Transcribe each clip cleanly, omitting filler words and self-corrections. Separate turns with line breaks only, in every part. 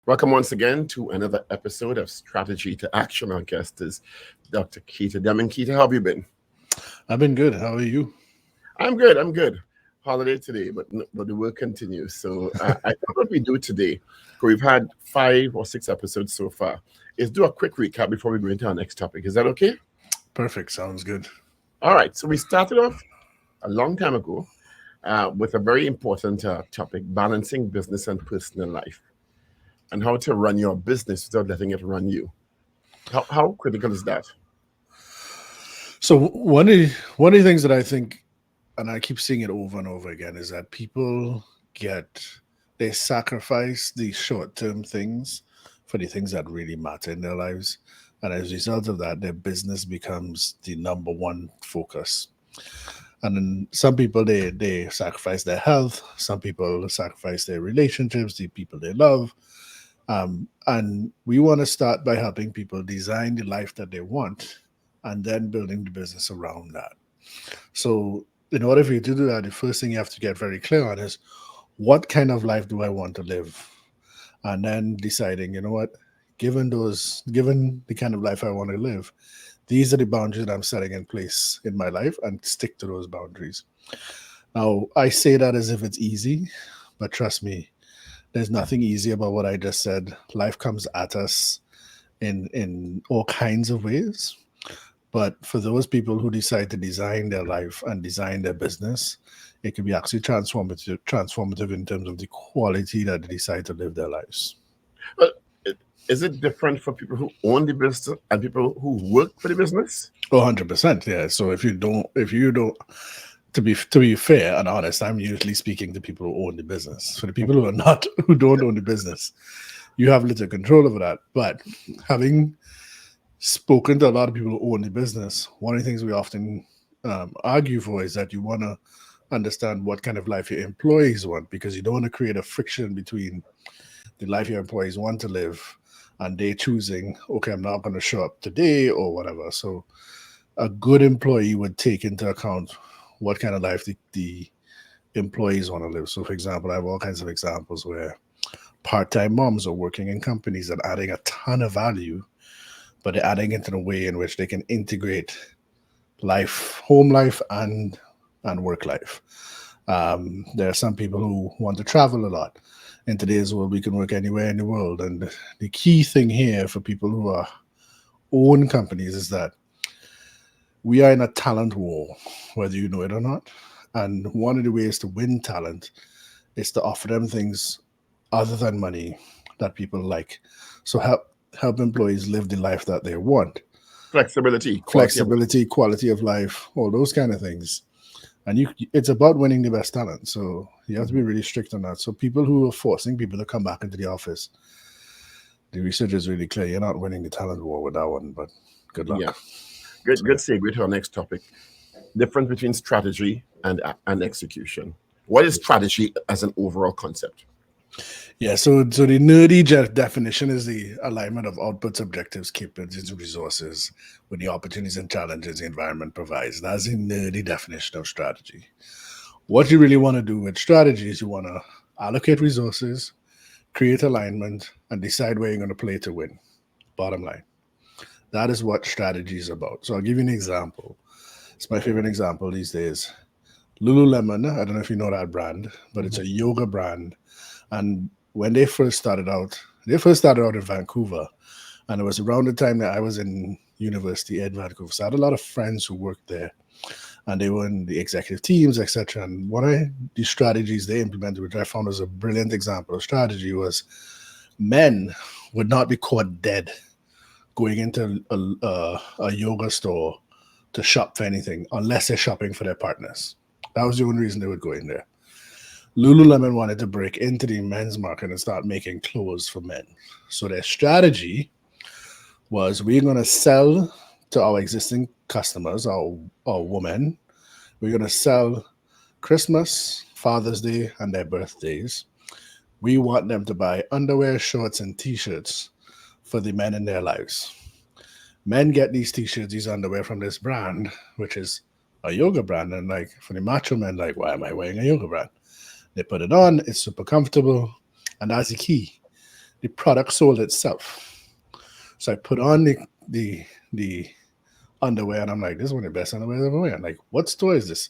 Welcome once again to another episode of Strategy to Action. Our guest is Dr. Keita Demming. Keita, how have you been?
I've been good. How are you?
I'm good. I'm good. Holiday today, but the work continues. So I thought what we do today, because we've had 5 or 6 episodes so far, is do a quick recap before we go into our next topic. Is that okay?
Perfect. Sounds good.
All right. So we started off a long time ago with a very important topic: balancing business and personal life, and how to run your business without letting it run you. How critical is that?
So one of the things that I think, and I keep seeing it over and over again, is that people get they sacrifice the short term things for the things that really matter in their lives, and as a result of that, their business becomes the number one focus. And then some people they sacrifice their health. Some people sacrifice their relationships, the people they love. And we want to start by helping people design the life that they want and then building the business around that. So, in order for you to do that, the first thing you have to get very clear on is what kind of life do I want to live? And then deciding, you know what, given the kind of life I want to live, these are the boundaries that I'm setting in place in my life and stick to those boundaries. Now, I say that as if it's easy, but trust me, there's nothing easy about what I just said. Life comes at us in all kinds of ways. But for those people who decide to design their life and design their business, it can be actually transformative in terms of the quality that they decide to live their lives.
Well, is it different for people who own the business and people who work for the business?
Oh, 100%. Yeah. So if you don't, to be fair and honest, I'm usually speaking to people who own the business. For the people who are not, who don't own the business, you have little control over that. But having spoken to a lot of people who own the business, one of the things we often argue for is that you want to understand what kind of life your employees want, because you don't want to create a friction between the life your employees want to live and they choosing, okay, I'm not going to show up today or whatever. So a good employee would take into account what kind of life the employees want to live. So, for example, I have all kinds of examples where part-time moms are working in companies that are adding a ton of value, but they're adding it in a way in which they can integrate life, home life, and work life. There are some people who want to travel a lot. In today's world, we can work anywhere in the world, and the key thing here for people who are own companies is that we are in a talent war, whether you know it or not. And one of the ways to win talent is to offer them things other than money that people like. So help employees live the life that they want.
Flexibility, quality of life.
Flexibility, quality of life, all those kind of things. And it's about winning the best talent. So you have to be really strict on that. So people who are forcing people to come back into the office, the research is really clear. You're not winning the talent war with that one, but good
Yeah.
luck.
Good
So
segue to our next topic. Difference between strategy and execution. What is strategy as an overall concept?
yeah, so the nerdy definition is the alignment of outputs, objectives, capabilities, and resources with the opportunities and challenges the environment provides. That's the nerdy definition of strategy. What you really want to do with strategy is you want to allocate resources, create alignment, and decide where you're going to play to win. Bottom line. That is what strategy is about. So I'll give you an example. It's my favorite example these days. Lululemon, I don't know if you know that brand, but it's
Mhm.
a yoga brand. And when they first started out in Vancouver. And it was around the time that I was in university at Vancouver. So I had a lot of friends who worked there and they were in the executive teams, etc. And one of the strategies they implemented, which I found was a brilliant example of strategy, was men would not be caught dead going into a yoga store to shop for anything unless they're shopping for their partners. That was the only reason they would go in there. Lululemon wanted to break into the men's market and start making clothes for men. So their strategy was we're going to sell to our existing customers, our women, we're going to sell Christmas, Father's Day, and their birthdays. We want them to buy underwear, shorts, and t shirts for the men in their lives. Men get these t-shirts, these underwear from this brand, which is a yoga brand. And like for the macho men, like, why am I wearing a yoga brand? They put it on, it's super comfortable, and that's the key. the product sold itself. So I put on the underwear and I'm like, this is one of the best underwear I've ever wear. Like, what store is this?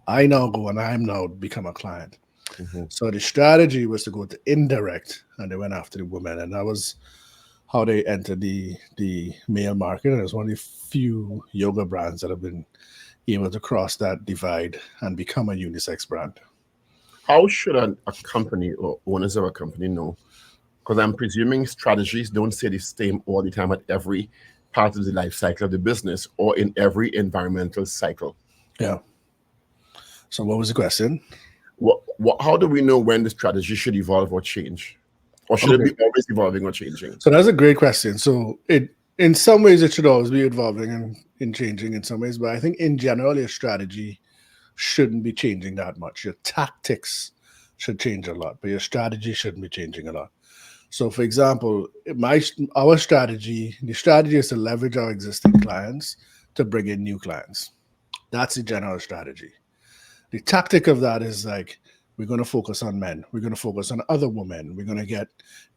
I now go and I'm now become a client.
Mhm.
So the strategy was to go to indirect and they went after the women. And that was how they entered the male market. And it's one of the few yoga brands that have been able to cross that divide and become a unisex brand.
How should a company or owners of a company know? Because I'm presuming strategies don't stay the same all the time at every part of the life cycle of the business or in every environmental cycle.
Yeah. So what was the question?
How do we know when the strategy should evolve or change? Or should it
Okay.
be always evolving or changing?
So that's a great question. So it in some ways it should always be evolving and changing in some ways, but I think in general your strategy shouldn't be changing that much. Your tactics should change a lot, but your strategy shouldn't be changing a lot. So for example, our strategy, the strategy is to leverage our existing clients to bring in new clients. That's the general strategy. The tactic of that is like we're going to focus on men, we're going to focus on other women, we're going to get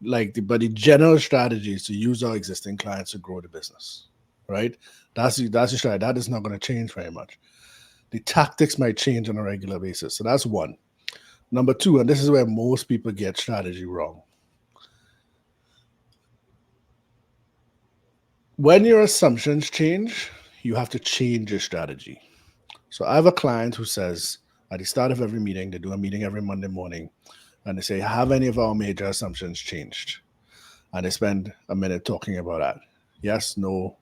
but the general strategy is to use our existing clients to grow the business, right? That's the strategy. That is not going to change very much. The tactics might change on a regular basis. So that's one. Number two, and this is where most people get strategy wrong. When your assumptions change, you have to change your strategy. So I have a client who says at the start of every meeting, they do a meeting every Monday morning, and they say, have any of our major assumptions changed? And they spend a minute talking about that. Yes, no,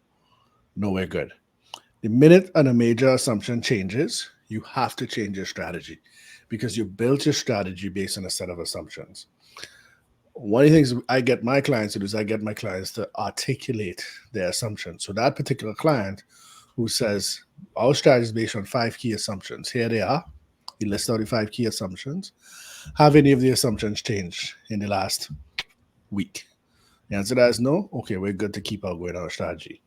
no, we're good. The minute a major assumption changes, you have to change your strategy because you built your strategy based on a set of assumptions. One of the things I get my clients to do is I get my clients to articulate their assumptions. So that particular client who says, our strategy is based on 5 key assumptions. Here they are. He lists out the 5 key assumptions. Have any of the assumptions changed in the last week? The answer to that is no. Okay, we're good to keep our going on our strategy.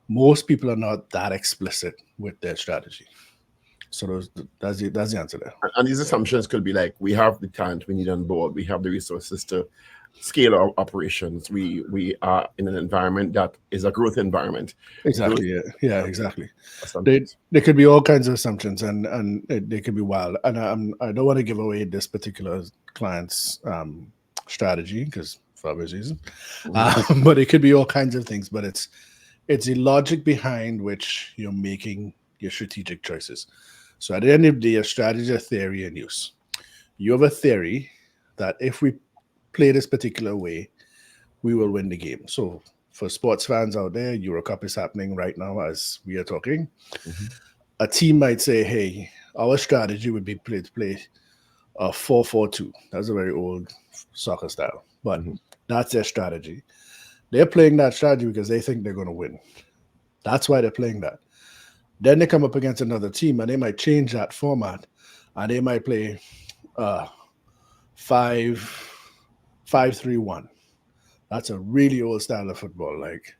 Most people are not that explicit with their strategy. So that's the answer there.
And these assumptions could be like, we have the talent we need on board, we have the resources to scale our operations, we are in an environment that is a growth environment. Those
Exactly. Yeah, exactly. They
assumptions.
there could be all kinds of assumptions, and they could be wild. And I don't want to give away this particular client's strategy because for obvious reason,
Mhm.
but it could be all kinds of things. But it's the logic behind which you're making your strategic choices. So at the end of the day, a strategy, a theory, and use. You have a theory that if we play this particular way, we will win the game. So for sports fans out there, Euro Cup is happening right now as we are talking.
Mhm.
A team might say, hey, our strategy would be to play a 4-4-2. That's a very old soccer style, but
Mhm.
that's their strategy. They're playing that strategy because they think they're going to win. That's why they're playing that. Then they come up against another team and they might change that format and they might play uh, 5-5-3-1. That's a really old style of football. Like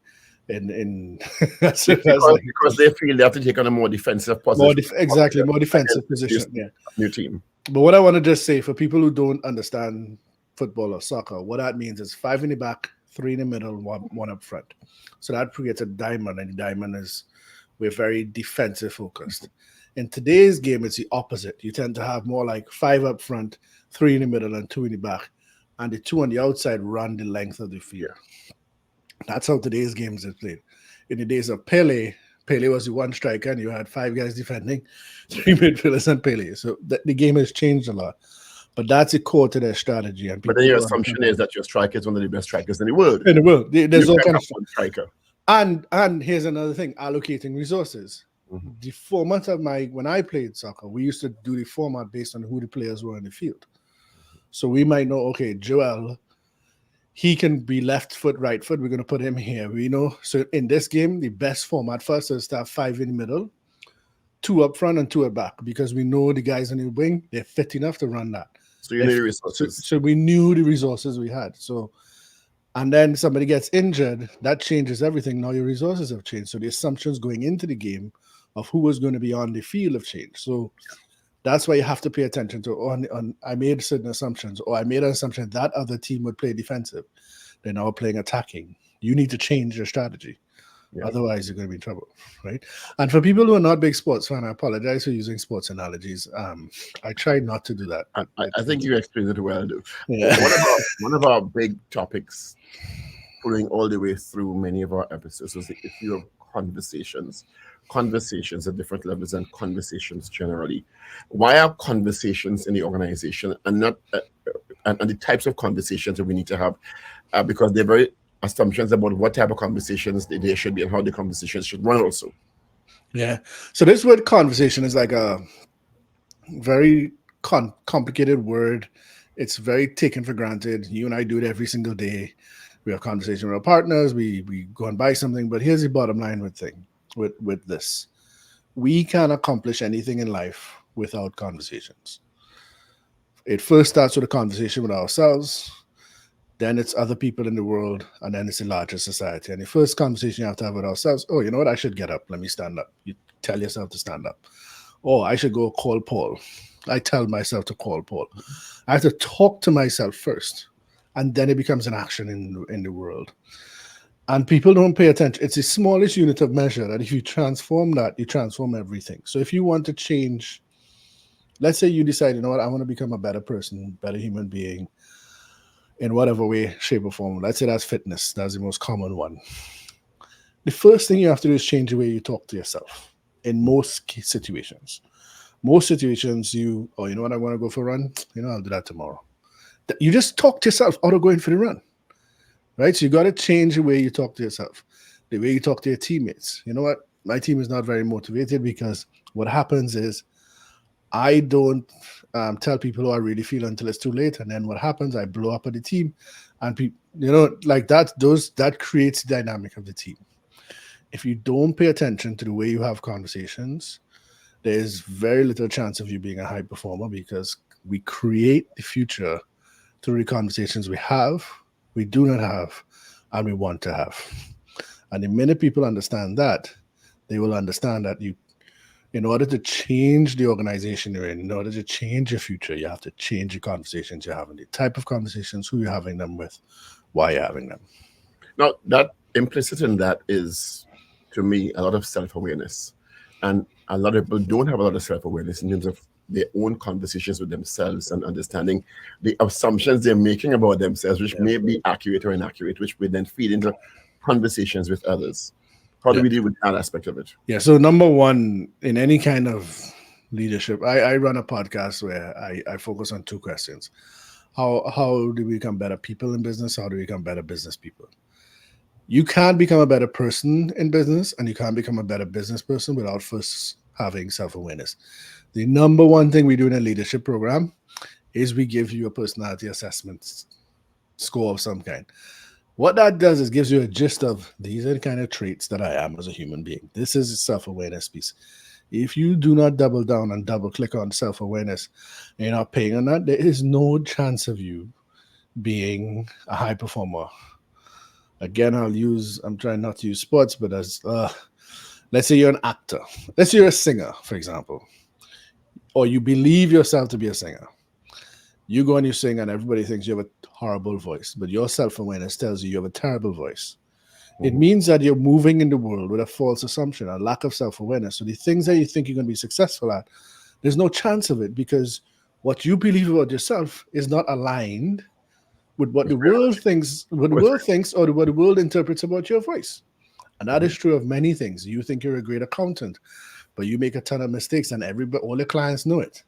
in that's like
Because they feel they have to take on a more defensive position
exactly more
against
defensive
this
position. Yeah.
new team.
But what I want to just say for people who don't understand football or soccer, what that means is 5 in the back, 3 in the middle, one up front. So that creates a diamond, and the diamond is we're very defensive focused. In today's game, it's the opposite. You tend to have more like 5 up front, 3 in the middle, and 2 in the back, and the two on the outside run the length of the field.
Yeah.
That's how today's games is played. In the days of Pele was the one striker, and you had 5 guys defending, 3 midfielders, and Pele. So the game has changed a lot. But that's the core to their strategy, and
But
people
then your
don't understand
assumption
that.
is that your striker is one of the best strikers in the world.
In the world,
You
there's all
can
kind
have
of stuff.
one striker.
And here's another thing: allocating resources.
Mhm.
The format of when I played soccer, we used to do the format based on who the players were in the field. So we might know, okay, Joel, he can be left foot, right foot. We're going to put him here. We know. So in this game, the best format for us is to have 5 in the middle, 2 up front, and 2 at back because we know the guys on the wing, they're fit enough to run that.
So you need the resources.
So we knew the resources we had. So, and then somebody gets injured, that changes everything. Now your resources have changed. So the assumptions going into the game of who was going to be on the field have changed. So that's why you have to pay attention to I made certain assumptions, or I made an assumption that other team would play defensive. They're now playing attacking. You need to change your strategy.
Yeah.
Otherwise, you're going to be in trouble, right? And for people who are not big sports fans, I apologize for using sports analogies. I try not to do that.
I think you explained it well, though.
Yeah.
What about one of our big topics following all the way through many of our episodes was the issue of conversations. Conversations at different levels and conversations generally. Why are conversations in the organization and not and the types of conversations that we need to have? Because they're very assumptions about what type of conversations there should be and how the conversations should run also.
Yeah. So this word conversation is like a very complicated word. It's very taken for granted. You and I do it every single day. We have conversation with our partners. We go and buy something. But here's the bottom line with this: we can accomplish anything in life without conversations. It first starts with a conversation with ourselves. Then it's other people in the world, and then it's the larger society. And the first conversation you have to have with ourselves: oh, you know what? I should get up. Let me stand up. You tell yourself to stand up. Oh, I should go call Paul. I tell myself to call Paul. I have to talk to myself first, and then it becomes an action in the world. And people don't pay attention. It's the smallest unit of measure that if you transform that, you transform everything. So if you want to change, let's say you decide, you know what, I want to become a better person, better human being in whatever way, shape, or form. Let's say that's fitness. That's the most common one. The first thing you have to do is change the way you talk to yourself in most situations. Most situations, oh, you know what, I want to go for a run. You know, I'll do that tomorrow. You just talk to yourself out of going for the run, right? So you got to change the way you talk to yourself, the way you talk to your teammates. You know what? My team is not very motivated because what happens is I don't tell people how I really feel until it's too late, and then what happens? I blow up at the team, and people, you know, like that. That creates the dynamic of the team. If you don't pay attention to the way you have conversations, there's very little chance of you being a high performer because we create the future through the conversations we do not have, and we want to have. And the minute people understand that, they will understand that in order to change the organization you're in order to change your future, you have to change the conversations you're having, the type of conversations, who you're having them with, why you're having them.
Now, that implicit in that is, to me, a lot of self-awareness. And a lot of people don't have a lot of self-awareness in terms of their own conversations with themselves and understanding the assumptions they're making about themselves, which may be accurate or inaccurate, which will then feed into conversations with others. How do we deal with that aspect of it?
Yeah. So number one, in any kind of leadership, I run a podcast where I focus on two questions. How do we become better people in business? How do we become better business people? You can't become a better person in business, and you can't become a better business person without first having self-awareness. The number one thing we do in a leadership program is we give you a personality assessment score of some kind. What that does is gives you a gist of these are the kind of traits that I am as a human being. This is a self-awareness piece. If you do not double down and double click on self-awareness and you're not paying on that, there is no chance of you being a high performer. Again, I'm trying not to use sports, but as let's say you're an actor. Let's say you're a singer, for example, or you believe yourself to be a singer. You go and you sing, and everybody thinks you have a horrible voice, but your self-awareness tells you have a terrible voice. It means that you're moving in the world with a false assumption, a lack of self-awareness. So the things that you think you're going to be successful at, there's no chance of it because what you believe about yourself is not aligned with what the world thinks, or what the world interprets about your voice. And that is true of many things. You think you're a great accountant, but you make a ton of mistakes, and all your clients know it.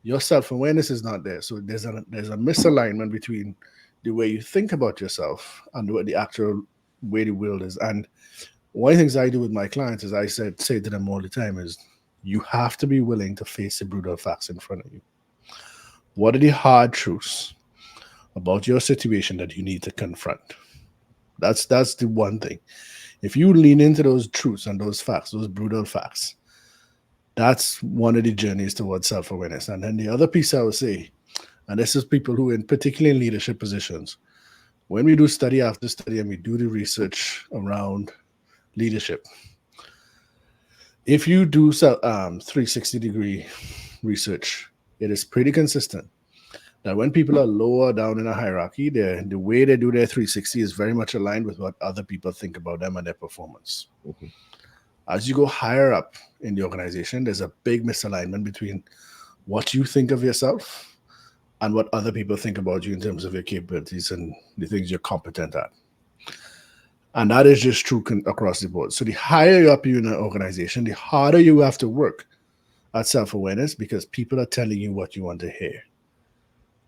Your self-awareness is not there. So there's a misalignment between the way you think about yourself and what the actual way the world is. And one of the things I do with my clients is say to them all the time is you have to be willing to face the brutal facts in front of you. What are the hard truths about your situation that you need to confront? That's the one thing. If you lean into those truths and those facts, those brutal facts, that's one of the journeys towards self-awareness. And then the other piece I would say, and this is people who in particularly in leadership positions, when we do study after study and we do the research around leadership, if you do 360-degree research, it is pretty consistent that when people are lower down in a hierarchy, the way they do their 360 is very much aligned with what other people think about them and their performance.
Mhm.
As you go higher up in the organization, there's a big misalignment between what you think of yourself and what other people think about you in terms of your capabilities and the things you're competent at. And that is just true across the board. So the higher up you in an organization, the harder you have to work at self-awareness because people are telling you what you want to hear.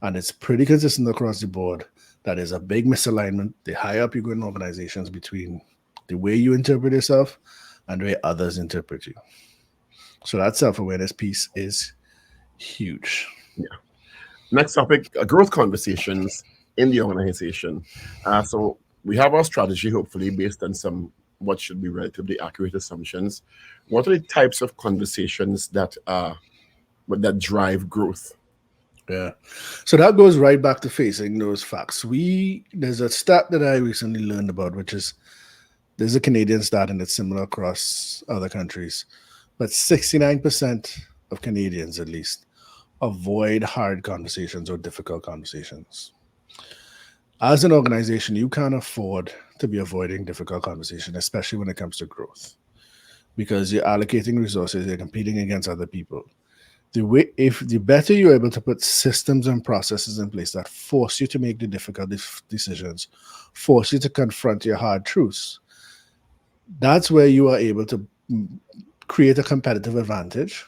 And it's pretty consistent across the board that is a big misalignment the higher up you go in organizations between the way you interpret yourself and the way others interpret you. So that self-awareness piece is huge.
Yeah. Next topic, growth conversations in the organization. So we have our strategy, hopefully, based on some what should be relatively accurate assumptions. What are the types of conversations that drive growth?
Yeah. So that goes right back to facing those facts. There's a stat that I recently learned about, which is there's a Canadian stat and it's similar across other countries. But 69% of Canadians at least avoid hard conversations or difficult conversations. As an organization, you can't afford to be avoiding difficult conversation, especially when it comes to growth, because you're allocating resources, you're competing against other people. If the better you're able to put systems and processes in place that force you to make the difficult decisions, force you to confront your hard truths, that's where you are able to create a competitive advantage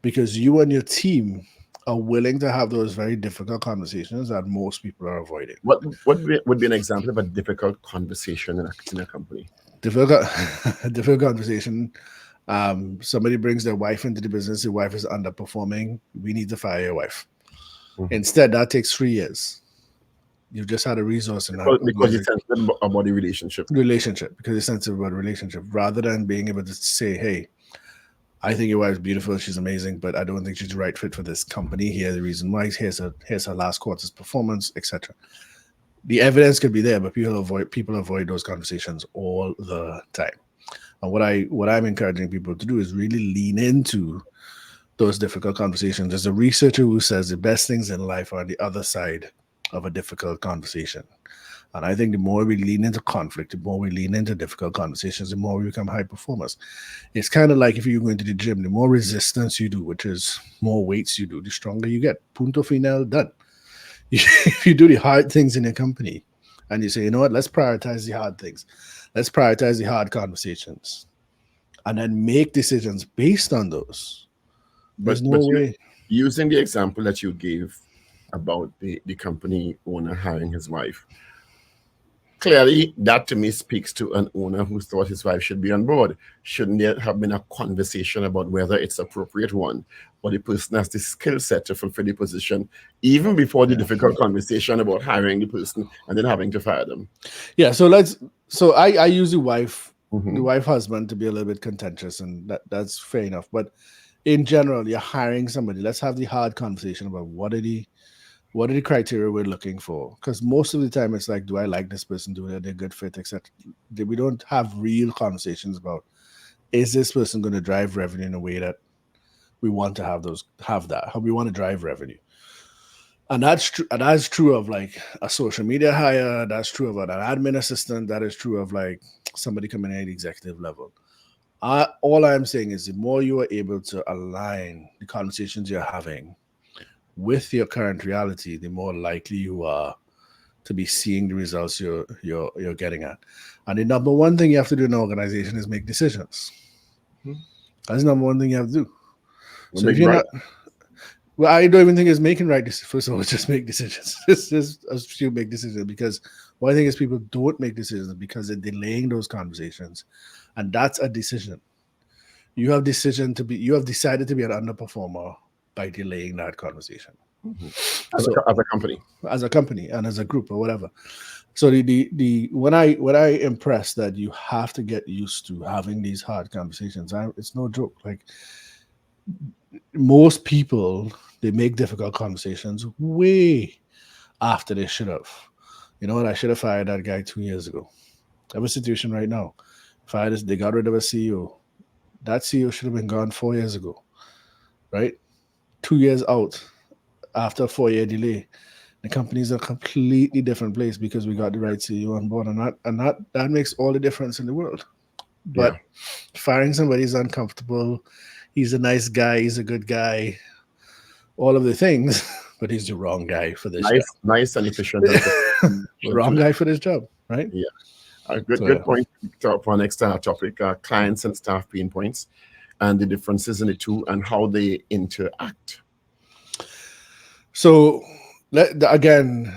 because you and your team are willing to have those very difficult conversations that most people are avoiding.
What would be an example of a difficult conversation in a company?
Difficult, difficult conversation. Somebody brings their wife into the business. Your wife is underperforming. We need to fire your wife.
Mhm.
Instead, that takes 3 years. You've just had a resource in that
Because you're
organization
sensitive about the relationship.
relationship because you're sensitive about relationship rather than being able to say, hey, I think your wife's beautiful, she's amazing, but I don't think she's the right fit for this company. Here's the reason why. Here's her last quarter's performance, etc. The evidence could be there, but people avoid those conversations all the time. And what I'm encouraging people to do is really lean into those difficult conversations. There's a researcher who says the best things in life are on the other side of a difficult conversation. And I think the more we lean into conflict, the more we lean into difficult conversations, the more we become high performers. It's kind of like if you're going to the gym, the more resistance you do, which is more weights you do, the stronger you get. Punto final, done. If you do the hard things in your company and you say, you know what, let's prioritize the hard things, let's prioritize the hard conversations, and then make decisions based on those.
But
There's no
but you
way.
using the example that you gave about the company owner hiring his wife, clearly that to me speaks to an owner who thought his wife should be on board. Shouldn't there have been a conversation about whether it's appropriate one, or the person has the skill set to fulfill the position, even before the
Yeah.
difficult conversation about hiring the person and then having to fire them?
Yeah. So I use the
Hmm.
wife husband to be a little bit contentious, and that's fair enough. But in general, you're hiring somebody. Let's have the hard conversation about what are the criteria we're looking for? Because most of the time it's like, do I like this person? Do they a good fit, etc. We don't have real conversations about is this person going to drive revenue in a way that we want to have that how we want to drive revenue. And that's true. And that's true of like a social media hire. That's true of an admin assistant. That is true of like somebody coming in at the executive level. All I'm saying is the more you are able to align the conversations you're having with your current reality, the more likely you are to be seeing the results you're getting at. And the number one thing you have to do in an organization is make decisions. That's the number one thing you have to do.
We'll
So if
make
you're
right.
not, well, I don't even think it's making right decisions. First of all, just make decisions. Just as you make decisions because one thing is people don't make decisions because they're delaying those conversations, and that's a decision. You have decided to be an underperformer by delaying that conversation.
Mhm.
So
As a company.
as a company and as a group or whatever. So the when I impress that you have to get used to having these hard conversations. It's no joke. Like most people, they make difficult conversations way after they should have. You know what? I should have fired that guy 2 years ago. I have a situation right now. Fired this, they got rid of a CEO. That CEO should have been gone 4 years ago, right? 2 years out. after a 4 year delay, the company's a completely different place because we got the right CEO on board, and that makes all the difference in the world.
Yeah.
But firing somebody is uncomfortable. He's a nice guy. He's a good guy. All of the things, but he's the wrong guy for this job.
Nice and efficient and
Wrong guy for this job, right?
yeah. Good
So yeah.
good point for our next topic, clients and staff pain points and the differences in the two and how they interact.
So again,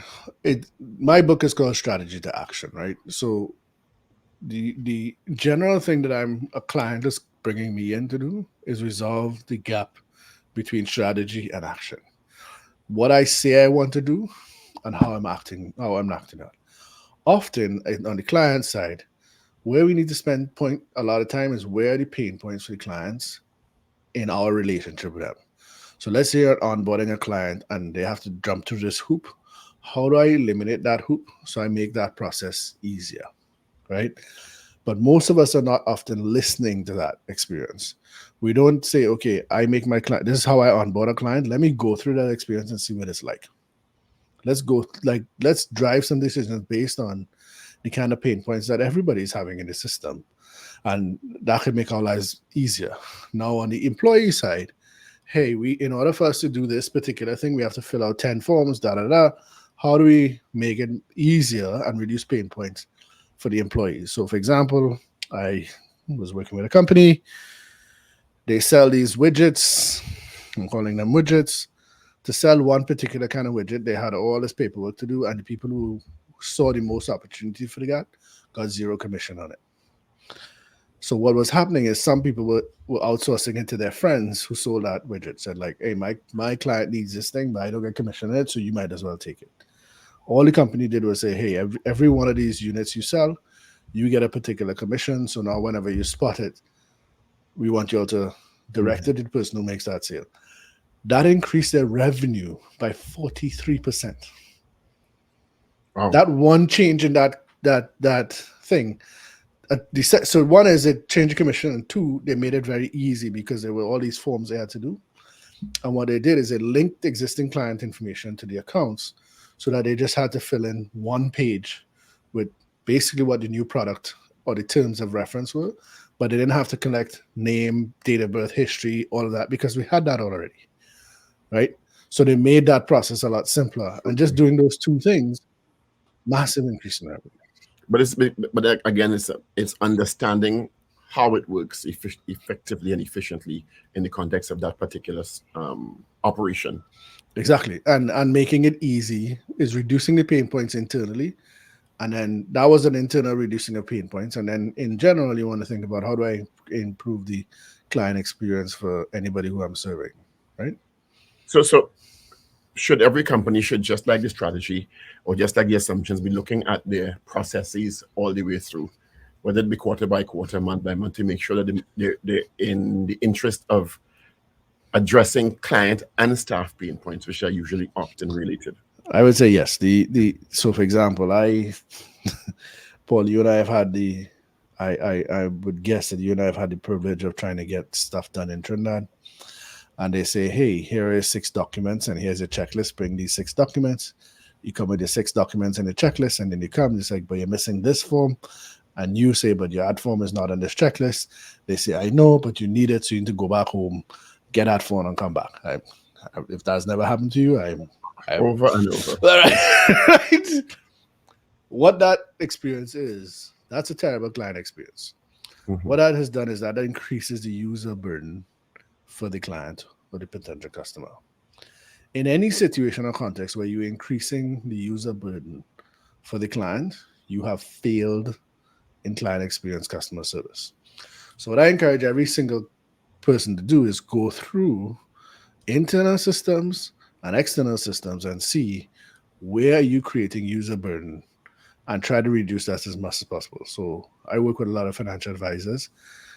my book is called Strategy to Action, right? So the general thing that a client is bringing me in to do is resolve the gap between strategy and action. What I say I want to do and how I'm acting out. Often on the client side, where we need to spend point a lot of time is where are the pain points for the clients in our relationship with them. So let's say you're onboarding a client and they have to jump through this hoop. How do I eliminate that hoop so I make that process easier, right? But most of us are not often listening to that experience. We don't say, okay, I make my client, this is how I onboard a client. Let me go through that experience and see what it's like. Let's drive some decisions based on the kind of pain points that everybody's having in the system. And that could make our lives easier. Now, on the employee side, hey, in order for us to do this particular thing, we have to fill out 10 forms, da da da. How do we make it easier and reduce pain points for the employees? So, for example, I was working with a company. They sell these widgets. I'm calling them widgets. To sell one particular kind of widget, they had all this paperwork to do, and the people who saw the most opportunity for the got zero commission on it. So what was happening is some people were outsourcing it to their friends who sold that widget. Said like, hey, my client needs this thing, but I don't get commission on it, so you might as well take it. All the company did was say, hey, every one of these units you sell, you get a particular commission. So now whenever you spot it, we want you all to direct it to the person who makes that sale. That increased their revenue by 43%.
Wow.
That one change in that thing. So one is it changed the commission, and two, they made it very easy because there were all these forms they had to do. And what they did is they linked existing client information to the accounts so that they just had to fill in one page with basically what the new product or the terms of reference were, but they didn't have to collect name, date of birth, history, all of that because we had that already, right? So they made that process a lot simpler. And just doing those two things, massive increase in revenue.
But again, it's understanding how it works effectively and efficiently in the context of that particular operation.
Exactly. And making it easy is reducing the pain points internally. And then that was an internal reducing of pain points. And then in general, you want to think about how do I improve the client experience for anybody who I'm serving, right?
So should every company should just like the strategy or just like the assumptions be looking at their processes all the way through, whether it be quarter by quarter, month by month, to make sure that they're in the interest of addressing client and staff pain points, which are usually often related.
I would say yes. So for example, Paul, you and I have had I would guess that you and I have had the privilege of trying to get stuff done in Trinidad. And they say, hey, here is 6 documents, and here's a checklist. Bring these 6 documents. You come with the 6 documents and the checklist, and then you come. It's like, but you're missing this form. And you say, but your ad form is not on this checklist. They say, I know, but you need it, so you need to go back home, get that phone, and come back. If that's never happened to you, I'm
Over and over.
right? What that experience is, that's a terrible client experience.
Mm-hmm.
What that has done is that increases the user burden for the client or the potential customer. In any situation or context where you're increasing the user burden for the client, you have failed in client experience customer service. So what I encourage every single person to do is go through internal systems and external systems and see where are you creating user burden and try to reduce that as much as possible. So I work with a lot of financial advisors.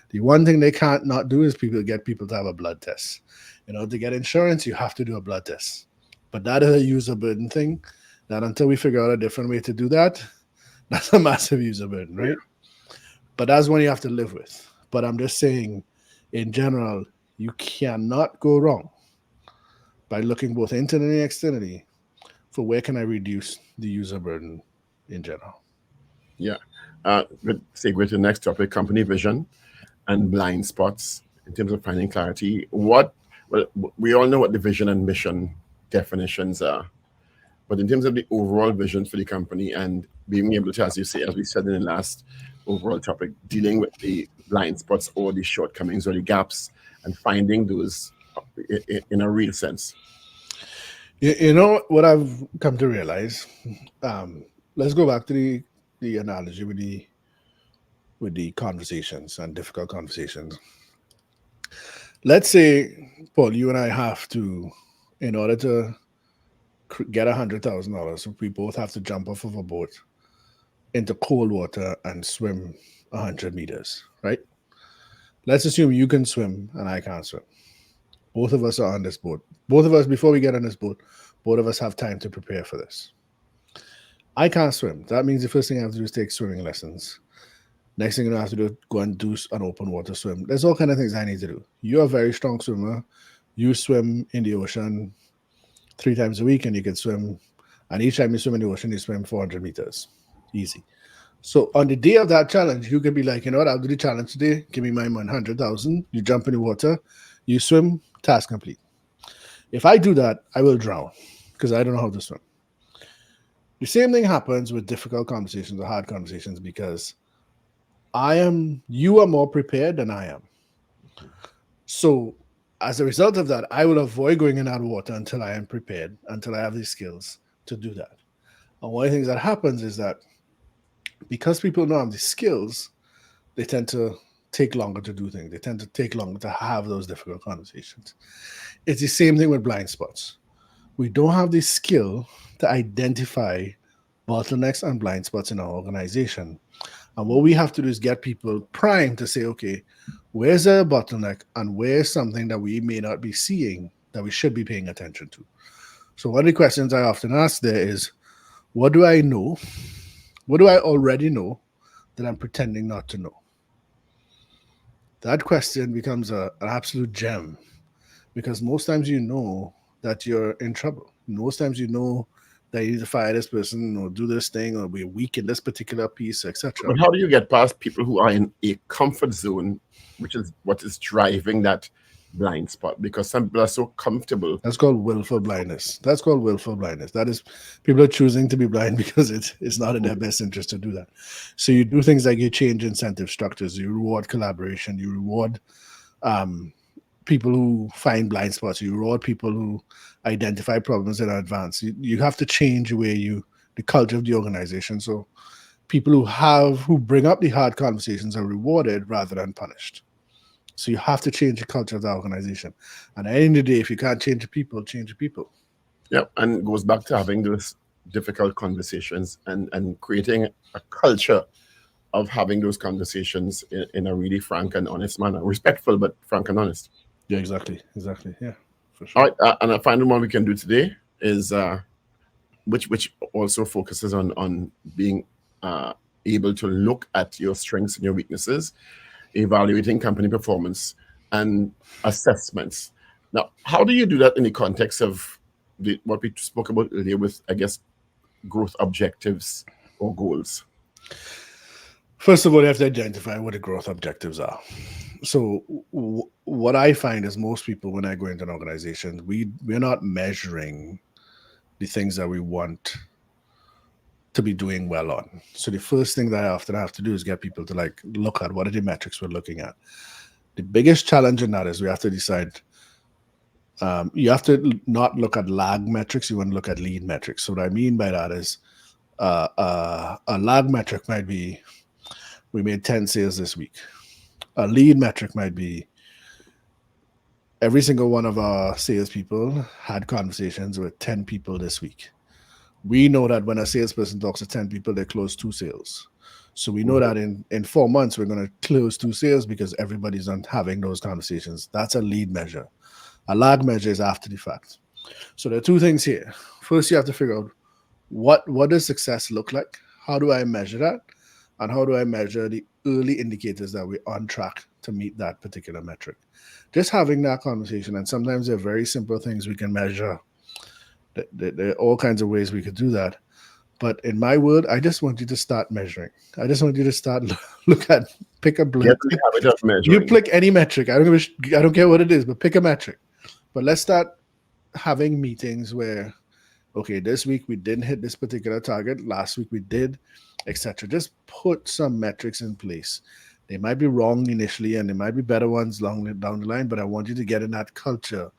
The one thing they can't not do is get people to have a blood test. To get insurance, you have to do a blood test. But that is a user burden thing that until we figure out a different way to do that, that's a massive user burden, right? But that's one you have to live with. But I'm just saying, in general, you cannot go wrong by looking both internally and externally for where can I reduce the user burden in general.
Yeah. Good segue to the next topic: company vision and blind spots in terms of finding clarity. Well, we all know what the vision and mission definitions are, but in terms of the overall vision for the company and being able to, as you say, as we said in the last overall topic, dealing with the blind spots or the shortcomings or the gaps and finding those in a real sense.
You know what I've come to realize? Let's go back to the analogy with the conversations and difficult conversations. Let's say, Paul, you and I have to, in order to get $100,000, we both have to jump off of a boat into cold water and swim 100 meters, right? Let's assume you can swim and I can't swim. Both of us are on this boat. Both of us, before we get on this boat, both of us have time to prepare for this. I can't swim. That means the first thing I have to do is take swimming lessons. Next thing I have to do, go and do an open water swim. There's all kind of things I need to do. You're a very strong swimmer. You swim in the ocean 3 times a week, and you can swim. And each time you swim in the ocean, you swim 400 meters. Easy. So on the day of that challenge, you could be like, you know what, I'll do the challenge today. Give me my 100,000. You jump in the water, you swim, task complete. If I do that, I will drown because I don't know how to swim. The same thing happens with difficult conversations or hard conversations because you are more prepared than I am. So as a result of that, I will avoid going in that water until I am prepared, until I have the skills to do that. And one of the things that happens is that because people don't have the skills, they tend to take longer to do things. They tend to take longer to have those difficult conversations. It's the same thing with blind spots. We don't have the skill to identify bottlenecks and blind spots in our organization. And what we have to do is get people primed to say, okay, where's a bottleneck and where's something that we may not be seeing that we should be paying attention to? So one of the questions I often ask there is, what do I know? What do I already know that I'm pretending not to know? That question becomes an absolute gem because most times you know that you're in trouble. Most times you know that you need to fire this person or do this thing or be weak in this particular piece, etc.
But how do you get past people who are in a comfort zone, which is what is driving that blind spot? Because some people are so comfortable.
That's called willful blindness. That's called willful blindness. That is, people are choosing to be blind because it's not in their best interest to do that. So you do things like you change incentive structures, you reward collaboration, you reward people who find blind spots, you reward people who identify problems in advance. You have to change the culture of the organization. So people who bring up the hard conversations are rewarded rather than punished. So you have to change the culture of the organization. And at the end of the day, if you can't change the people, change the people.
Yeah, and it goes back to having those difficult conversations and creating a culture of having those conversations in a really frank and honest manner, respectful but frank and honest.
Yeah, exactly. Yeah, for
All
sure.
right, and a final one we can do today is which also focuses on being able to look at your strengths and your weaknesses, evaluating company performance and assessments. Now, how do you do that in the context of what we spoke about earlier with, I guess, growth objectives or goals?
First of all, you have to identify what the growth objectives are. So what I find is most people, when I go into an organization, we're not measuring the things that we want to be doing well on. So the first thing that I often have to do is get people to look at what are the metrics we're looking at. The biggest challenge in that is we have to decide. You have to not look at lag metrics. You want to look at lead metrics. So what I mean by that is a lag metric might be we made 10 sales this week. A lead metric might be every single one of our salespeople had conversations with 10 people this week. We know that when a salesperson talks to 10 people, they close 2 sales. So we know that in 4 months, we're going to close 2 sales because everybody's on having those conversations. That's a lead measure. A lag measure is after the fact. So there are 2 things here. First, you have to figure out what does success look like? How do I measure that? And how do I measure the early indicators that we're on track to meet that particular metric. Just having that conversation, and sometimes there are very simple things we can measure. There are all kinds of ways we could do that. But in my world, I just want you to start measuring. I just want you to start pick a
Get
blend.
the habit of
You
measuring.
pick any metric. I don't care what it is, but pick a metric. But let's start having meetings where, okay, this week we didn't hit this particular target. Last week we did, etc. Just put some metrics in place. They might be wrong initially, and there might be better ones down the line. But I want you to get in that culture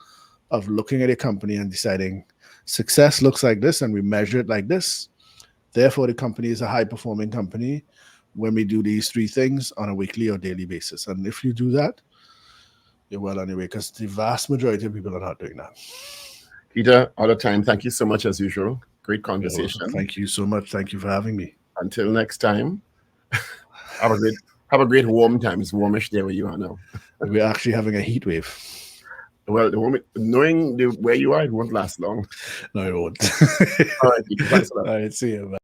of looking at a company and deciding success looks like this, and we measure it like this. Therefore, the company is a high-performing company when we do these three things on a weekly or daily basis. And if you do that, you're well on your way, because the vast majority of people are not doing that.
Keita, all the time, thank you so much as usual. Great conversation.
Thank you so much. Thank you for having me.
Until next time, have a great warm time. It's warmish there where you are now.
We're actually having a heat wave.
Well, knowing where you are, it won't last long.
No, it won't.
All right, thanks a lot.
All right, see you. Bye.